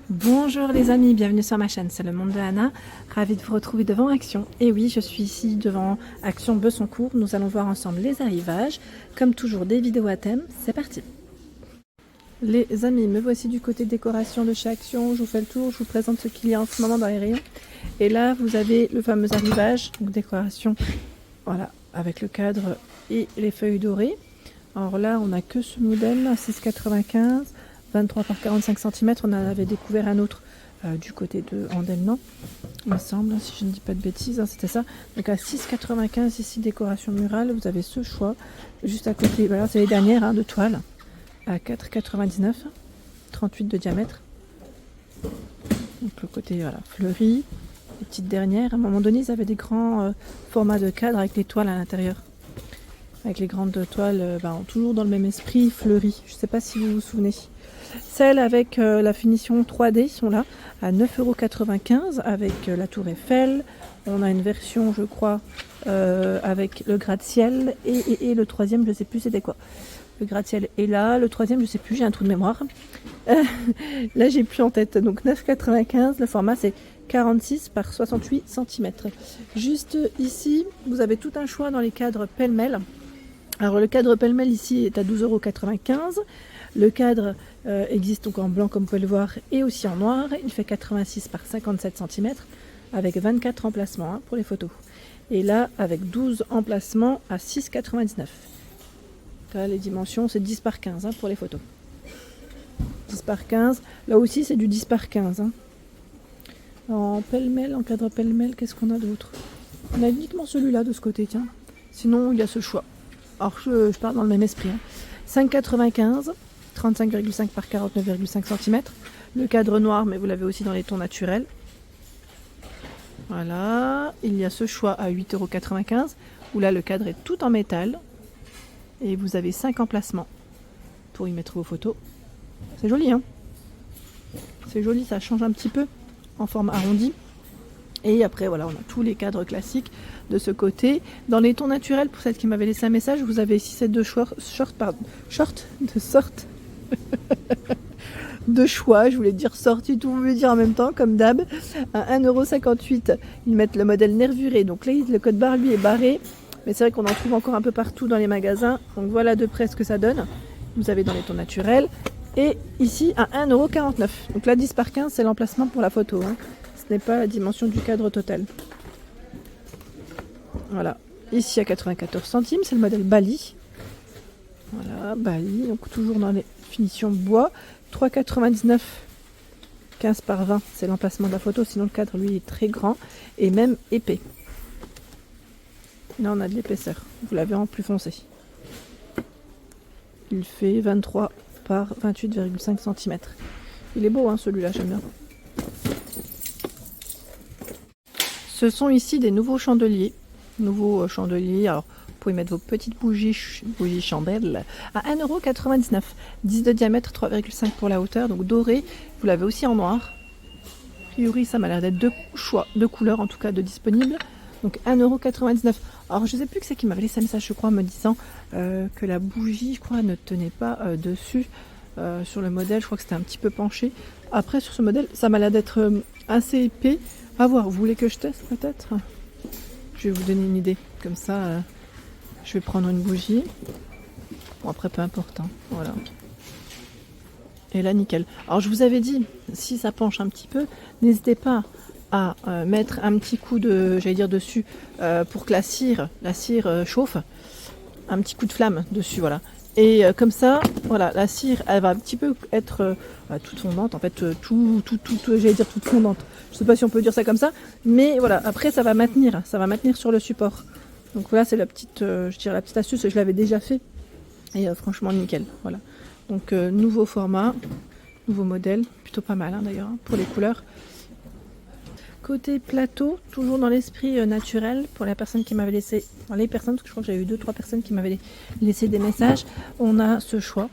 Bonjour les amis, bienvenue sur ma chaîne, c'est le monde de Anna, ravie de vous retrouver devant Action. Et oui, je suis ici devant Action Bessancourt, nous allons voir ensemble les arrivages, comme toujours des vidéos à thème, c'est parti. Les amis, me voici du côté décoration de chez Action, je vous fais le tour, je vous présente ce qu'il y a en ce moment dans les rayons. Et là, vous avez le fameux arrivage, donc décoration, voilà, avec le cadre et les feuilles dorées. Alors là, on n'a que ce modèle, 6,95 €. 23 par 45 cm, on en avait découvert un autre du côté de Andelnan, il me semble, si je ne dis pas de bêtises, c'était ça. Donc à 6,95 ici, décoration murale, vous avez ce choix. Juste à côté, voilà, c'est les dernières de toile, à 4,99 €, 38 de diamètre. Donc le côté voilà, fleuri, les petites dernières. À un moment donné, ils avaient des grands formats de cadre avec les toiles à l'intérieur. Avec les grandes toiles, toujours dans le même esprit, fleuri. Je ne sais pas si vous vous souvenez. Celles avec la finition 3D sont là à 9,95 € avec la tour Eiffel. On a une version, je crois, avec le gratte-ciel et le troisième, je ne sais plus c'était quoi. Le gratte-ciel est là, le troisième, je ne sais plus, j'ai un trou de mémoire. Là, j'ai plus en tête. Donc 9,95 €, le format c'est 46 par 68 cm. Juste ici, vous avez tout un choix dans les cadres pêle-mêle. Alors le cadre pêle-mêle ici est à 12,95 €. Le cadre existe donc en blanc comme vous pouvez le voir et aussi en noir. Il fait 86 par 57 cm avec 24 emplacements pour les photos. Et là avec 12 emplacements à 6,99 €. Là les dimensions c'est 10 par 15 pour les photos. 10 par 15. Là aussi c'est du 10 par 15. En pêle-mêle, en cadre pêle-mêle, qu'est-ce qu'on a d'autre? On a uniquement celui-là de ce côté, tiens. Sinon il y a ce choix. Alors je pars dans le même esprit. 5,95 €. 35,5 par 49,5 cm. Le cadre noir, mais vous l'avez aussi dans les tons naturels. Voilà. Il y a ce choix à 8,95 €, où là le cadre est tout en métal. Et vous avez 5 emplacements pour y mettre vos photos. C'est joli, hein? C'est joli, ça change un petit peu en forme arrondi. Et après, voilà, on a tous les cadres classiques de ce côté. Dans les tons naturels, pour celle qui m'avait laissé un message, vous avez ici ces deux shorts de sorte. De choix, je voulais dire sortie, tout voulait dire en même temps, comme d'hab. À 1,58 €, ils mettent le modèle nervuré. Donc là, le code barre, lui, est barré. Mais c'est vrai qu'on en trouve encore un peu partout dans les magasins. Donc voilà de près ce que ça donne. Vous avez dans les tons naturels. Et ici, à 1,49 €. Donc là, 10 par 15, c'est l'emplacement pour la photo. Ce n'est pas la dimension du cadre total. Voilà. Ici, à 94 centimes, c'est le modèle Bali. Voilà, Bali. Donc toujours dans les finition bois, 3,99 €, 15 par 20, c'est l'emplacement de la photo, sinon le cadre lui est très grand et même épais. Là on a de l'épaisseur, vous l'avez en plus foncé. Il fait 23 par 28,5 cm. Il est beau celui-là, j'aime bien. Ce sont ici des nouveaux chandeliers. Alors vous pouvez mettre vos petites bougies chandelles à 1,99 €. 10 de diamètre, 3,5 pour la hauteur, donc doré. Vous l'avez aussi en noir. A priori, ça m'a l'air d'être deux choix, deux couleurs en tout cas de disponibles. Donc 1,99 €. Alors je ne sais plus que c'est qui m'avait laissé un message, je crois, me disant que la bougie, je crois, ne tenait pas dessus sur le modèle. Je crois que c'était un petit peu penché. Après, sur ce modèle, ça m'a l'air d'être assez épais. À voir, vous voulez que je teste peut-être? Je vais vous donner une idée, comme ça. Je vais prendre une bougie. Bon, après, peu importe. Voilà. Et là, nickel. Alors, je vous avais dit, si ça penche un petit peu, n'hésitez pas à mettre un petit coup de, j'allais dire dessus, pour que la cire chauffe. Un petit coup de flamme dessus, voilà. Et comme ça, voilà, la cire, elle va un petit peu être toute fondante. En fait, j'allais dire toute fondante. Je sais pas si on peut dire ça comme ça. Mais voilà, après, ça va maintenir sur le support. Donc voilà, c'est la petite, la petite astuce, je l'avais déjà fait. Et franchement, nickel. Voilà. Donc nouveau format, nouveau modèle, plutôt pas mal d'ailleurs pour les couleurs. Côté plateau, toujours dans l'esprit naturel, pour la personne qui m'avait laissé, les personnes, parce que je crois que j'ai eu 2-3 personnes qui m'avaient laissé des messages, on a ce choix.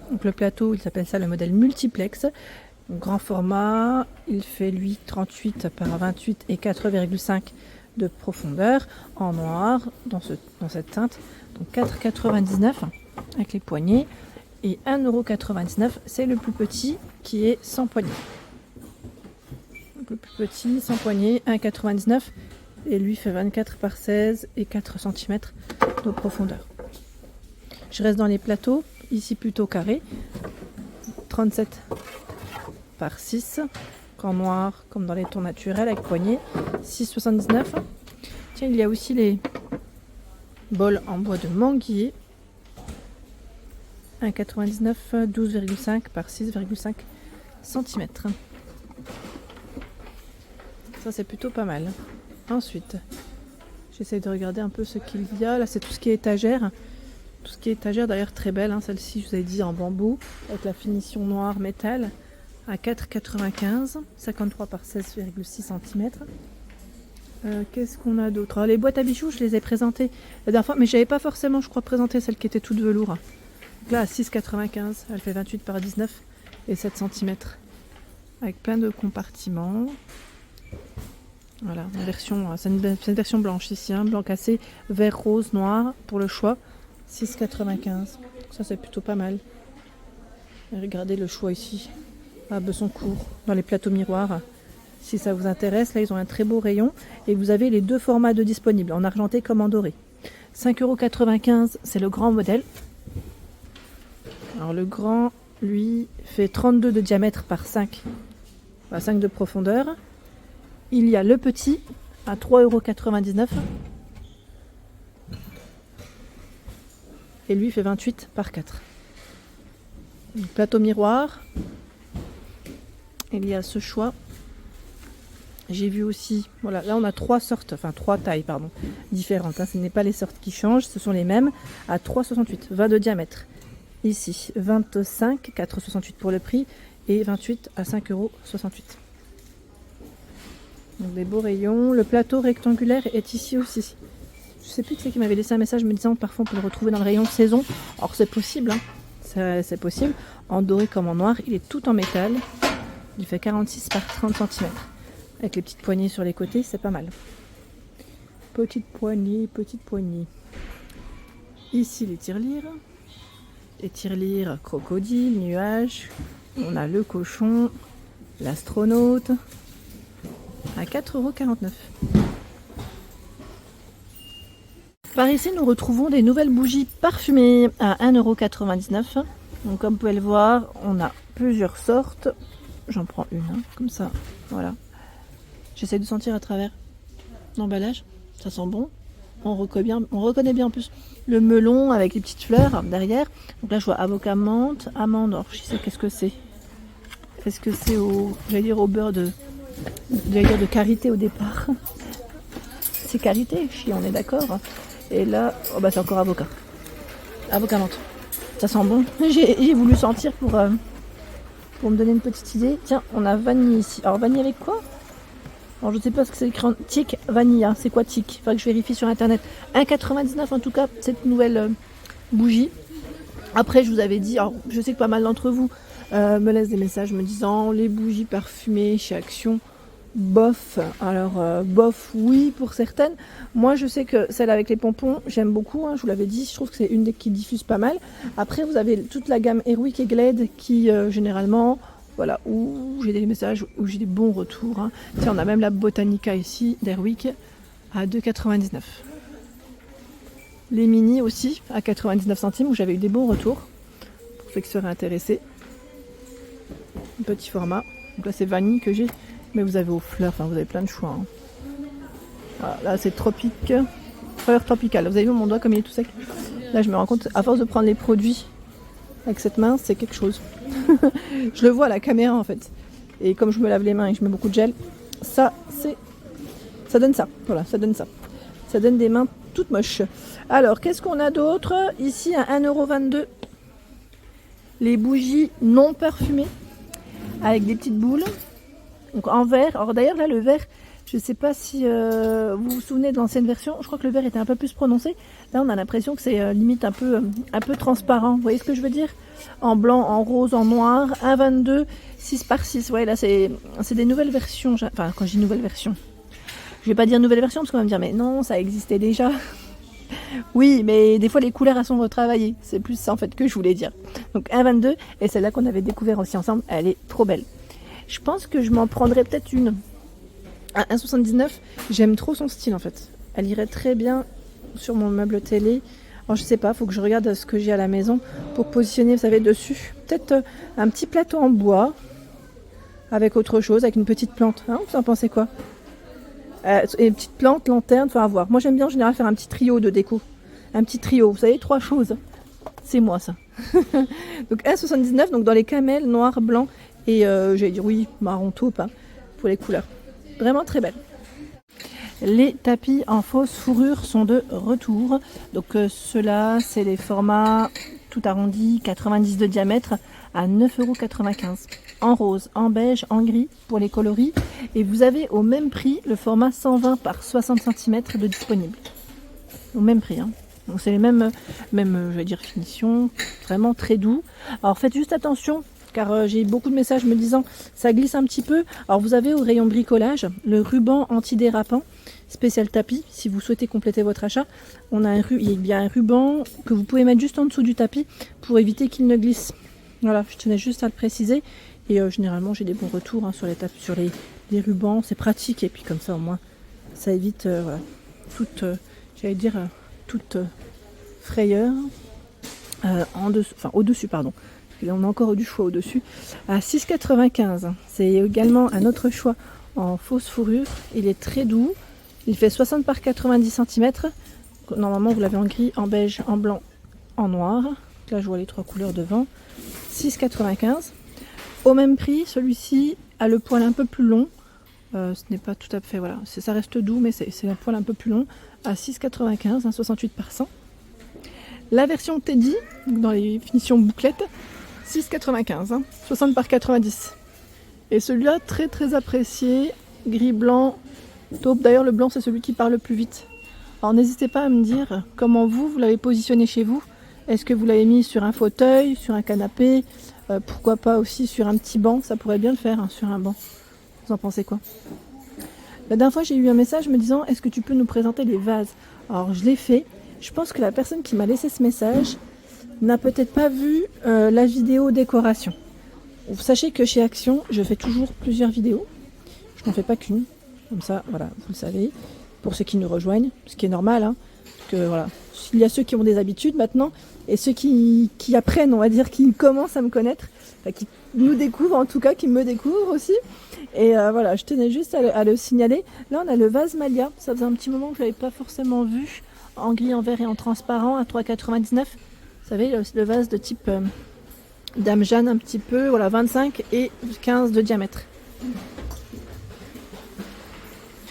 Donc le plateau, il s'appelle ça le modèle multiplex. Donc, grand format, il fait lui 38 par 28 et 4,5 de profondeur en noir dans cette teinte. Donc 4,99 € avec les poignées et 1,99 €, c'est le plus petit qui est sans poignée. Le plus petit, sans poignée, 1,99 €. Et lui fait 24 par 16 et 4 cm de profondeur. Je reste dans les plateaux, ici plutôt carré. 37 par 6, en noir comme dans les tons naturels avec poignée, 6,79 €. Tiens, il y a aussi les bols en bois de manguier. 1,99 €, 12,5 par 6,5 cm. Ça c'est plutôt pas mal. Ensuite, j'essaie de regarder un peu ce qu'il y a. Là c'est tout ce qui est étagère. Tout ce qui est étagère d'ailleurs très belle. Hein. Celle-ci je vous ai dit en bambou avec la finition noire métal à 4,95 €, 53 par 16,6 cm. Qu'est-ce qu'on a d'autre? Les boîtes à bijoux, je les ai présentées la dernière fois, mais j'avais pas forcément, je crois, présenté celle qui était toute velours. Donc là, à 6,95 €, elle fait 28 par 19 et 7 cm. Avec plein de compartiments. Voilà, une version, c'est une version blanche ici, hein, blanc cassé, vert, rose, noir pour le choix. 6,95 €. Ça, c'est plutôt pas mal. Et regardez le choix ici, à Besoncourt, dans les plateaux miroirs. Si ça vous intéresse, là ils ont un très beau rayon et vous avez les deux formats de disponibles, en argenté comme en doré. 5,95 €, c'est le grand modèle. Alors le grand, lui, fait 32 de diamètre par 5, 5 de profondeur. Il y a le petit à 3,99 €. Et lui fait 28 par 4. Donc, plateau miroir. Il y a ce choix. J'ai vu aussi, voilà, là on a trois tailles, différentes. Hein. Ce n'est pas les sortes qui changent, ce sont les mêmes, à 3,68, 20 de diamètre. Ici, 25, 4,68 pour le prix, et 28 à 5,68 €. Donc des beaux rayons. Le plateau rectangulaire est ici aussi. Je sais plus qui c'est qui m'avait laissé un message me disant parfois on peut le retrouver dans le rayon saison. Or c'est possible, hein. C'est possible. En doré comme en noir, il est tout en métal. Il fait 46 par 30 cm. Avec les petites poignées sur les côtés, c'est pas mal. Petite poignée, petite poignée. Ici les tirelires. Les tirelires crocodile, nuage. On a le cochon, l'astronaute. À 4,49 €. Par ici, nous retrouvons des nouvelles bougies parfumées à 1,99 €. Donc comme vous pouvez le voir, on a plusieurs sortes. J'en prends une, hein, comme ça. Voilà. J'essaie de sentir à travers l'emballage. Ça sent bon. On reconnaît bien en plus le melon avec les petites fleurs derrière. Donc là, je vois avocat menthe, amande. Alors, je sais qu'est-ce que c'est. Est-ce que c'est au beurre de karité au départ. C'est karité, on est d'accord. Et là, c'est encore avocat. Avocat menthe. Ça sent bon. J'ai voulu sentir pour me donner une petite idée. Tiens, on a vanille ici. Alors vanille avec quoi? Alors je sais pas ce que c'est écrit en tic vanilla. C'est quoi tic? Faudrait que je vérifie sur internet. 1,99 € en tout cas, cette nouvelle bougie. Après, je vous avais dit, alors, je sais que pas mal d'entre vous me laissent des messages me disant les bougies parfumées chez Action, bof. Alors bof, oui pour certaines. Moi je sais que celle avec les pompons, j'aime beaucoup, hein, je vous l'avais dit, je trouve que c'est une des qui diffuse pas mal. Après vous avez toute la gamme Airwick et Glade qui généralement, voilà, où j'ai des messages, où j'ai des bons retours. Hein. Tiens, on a même la Botanica ici d'Airwick à 2,99 €. Les mini aussi à 99 centimes où j'avais eu des bons retours pour ceux qui seraient intéressés. Petit format. Donc là c'est vanille que j'ai, mais vous avez aux fleurs, enfin vous avez plein de choix. Hein. Voilà, là c'est tropique, fleur tropicale. Vous avez vu mon doigt comme il est tout sec. Là je me rends compte, à force de prendre les produits avec cette main, c'est quelque chose. Je le vois à la caméra en fait. Et comme je me lave les mains et que je mets beaucoup de gel, ça donne ça. Voilà, ça donne ça. Ça donne des mains toutes moches. Alors qu'est-ce qu'on a d'autre? Ici à 1,22 €. Les bougies non parfumées avec des petites boules. Donc en verre. Alors d'ailleurs là le verre, je ne sais pas si vous vous souvenez de l'ancienne version, je crois que le verre était un peu plus prononcé. Là on a l'impression que c'est limite un peu transparent. Vous voyez ce que je veux dire? En blanc, en rose, en noir. 1,22 €, 6 par 6. Ouais, là c'est des nouvelles versions. Enfin quand je dis nouvelle version, je vais pas dire nouvelle version parce qu'on va me dire mais non ça existait déjà. Oui, mais des fois les couleurs elles sont retravaillées. C'est plus ça en fait que je voulais dire. Donc 1,22 € et celle-là qu'on avait découvert aussi ensemble, elle est trop belle. Je pense que je m'en prendrai peut-être une À 1,79 €, j'aime trop son style en fait. Elle irait très bien sur mon meuble télé. Alors je sais pas, faut que je regarde ce que j'ai à la maison pour positionner, vous savez, dessus. Peut-être un petit plateau en bois avec autre chose, avec une petite plante. Hein, vous en pensez quoi? Et une petite plante, lanterne, faut avoir. Moi j'aime bien en général faire un petit trio de déco. Un petit trio, vous savez, 3 choses. C'est moi ça. Donc 1,79 €, donc dans les camels, noir, blanc et j'allais dire oui, marron taupe hein, pour les couleurs. Vraiment très belle. Les tapis en fausse fourrure sont de retour. Donc ceux-là, c'est les formats tout arrondi, 90 de diamètre à 9,95 €. En rose, en beige, en gris pour les coloris. Et vous avez au même prix le format 120 par 60 cm de disponible. Au même prix. Hein. Donc c'est les mêmes je vais dire, finitions. Vraiment très doux. Alors faites juste attention. Car j'ai beaucoup de messages me disant ça glisse un petit peu. Alors vous avez au rayon bricolage le ruban antidérapant spécial tapis. Si vous souhaitez compléter votre achat, il y a un ruban que vous pouvez mettre juste en dessous du tapis pour éviter qu'il ne glisse. Voilà, je tenais juste à le préciser. Et généralement j'ai des bons retours hein, sur les tapis, sur les rubans. C'est pratique et puis comme ça au moins ça évite voilà, toute, j'allais dire toute frayeur au-dessus pardon. Là, on a encore du choix au-dessus. À 6,95 €. C'est également un autre choix en fausse fourrure. Il est très doux. Il fait 60 par 90 cm. Normalement, vous l'avez en gris, en beige, en blanc, en noir. Là, je vois les 3 couleurs devant. 6,95 €. Au même prix, celui-ci a le poil un peu plus long. Ce n'est pas tout à fait... Voilà, ça reste doux, mais c'est un poil un peu plus long. À 6,95 €, 68 par 100. La version Teddy, dans les finitions bouclettes, 6,95 €, 60 par 90. Et celui-là, très très apprécié, gris blanc, taupe. D'ailleurs, le blanc, c'est celui qui part le plus vite. Alors, n'hésitez pas à me dire comment vous l'avez positionné chez vous. Est-ce que vous l'avez mis sur un fauteuil, sur un canapé, pourquoi pas aussi sur un petit banc? Ça pourrait bien le faire, hein, sur un banc. Vous en pensez quoi? La dernière fois, j'ai eu un message me disant est-ce que tu peux nous présenter les vases? Alors, je l'ai fait. Je pense que la personne qui m'a laissé ce message n'a peut-être pas vu la vidéo décoration. Sachez que chez Action, je fais toujours plusieurs vidéos. Je n'en fais pas qu'une. Comme ça, voilà, vous le savez. Pour ceux qui nous rejoignent, ce qui est normal. Hein, parce que voilà, il y a ceux qui ont des habitudes maintenant et ceux qui apprennent, on va dire, qui commencent à me connaître, enfin, qui nous découvrent en tout cas, qui me découvrent aussi. Et voilà, je tenais juste à le signaler. Là, on a le vase Malia. Ça faisait un petit moment que je l'avais pas forcément vu. En gris, en vert et en transparent à 3,99 €. Vous savez, le vase de type Dame Jeanne un petit peu, voilà, 25 et 15 de diamètre.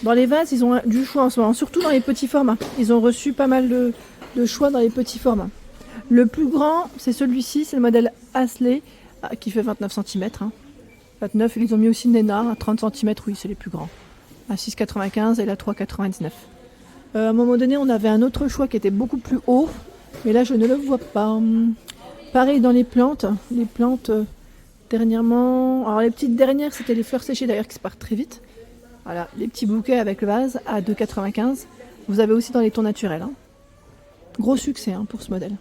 Dans les vases, ils ont du choix en ce moment, surtout dans les petits formats. Ils ont reçu pas mal de choix dans les petits formats. Le plus grand, c'est celui-ci, c'est le modèle Asley, qui fait 29 cm. Hein. 29, ils ont mis aussi Nénard à 30 cm, oui, c'est les plus grands. À 6,95 € et là 3,99 €. À un moment donné, on avait un autre choix qui était beaucoup plus haut, mais là, je ne le vois pas. Pareil dans les plantes. Les plantes, dernièrement... Alors, les petites dernières, c'était les fleurs séchées, d'ailleurs, qui se partent très vite. Voilà, les petits bouquets avec le vase à 2,95 €. Vous avez aussi dans les tons naturels. Hein. Gros succès hein, pour ce modèle.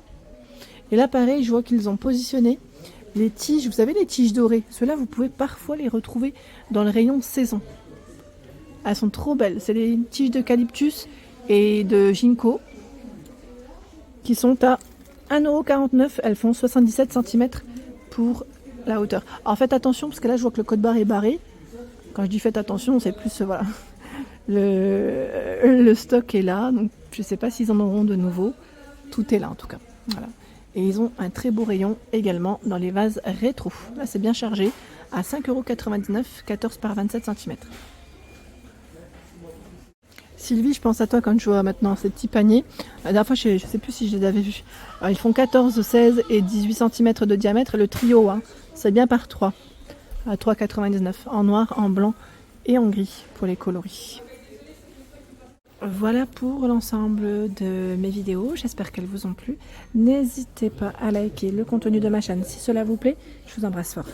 Et là, pareil, je vois qu'ils ont positionné les tiges. Vous savez, les tiges dorées. Ceux-là, vous pouvez parfois les retrouver dans le rayon saison. Elles sont trop belles. C'est les tiges d'eucalyptus et de ginkgo qui sont à 1,49 €. Elles font 77 cm pour la hauteur. Alors faites attention parce que là je vois que le code barre est barré. Quand je dis faites attention, c'est plus voilà. Le stock est là, donc je ne sais pas s'ils en auront de nouveau. Tout est là en tout cas. Voilà. Et ils ont un très beau rayon également dans les vases rétro. Là c'est bien chargé à 5,99 €, 14 par 27 cm. Sylvie, je pense à toi quand je vois maintenant ces petits paniers. La dernière fois, je ne sais plus si je les avais vus. Alors, ils font 14, 16 et 18 cm de diamètre. Le trio, hein, c'est bien par 3. À 3,99 €. En noir, en blanc et en gris pour les coloris. Voilà pour l'ensemble de mes vidéos. J'espère qu'elles vous ont plu. N'hésitez pas à liker le contenu de ma chaîne si cela vous plaît. Je vous embrasse fort.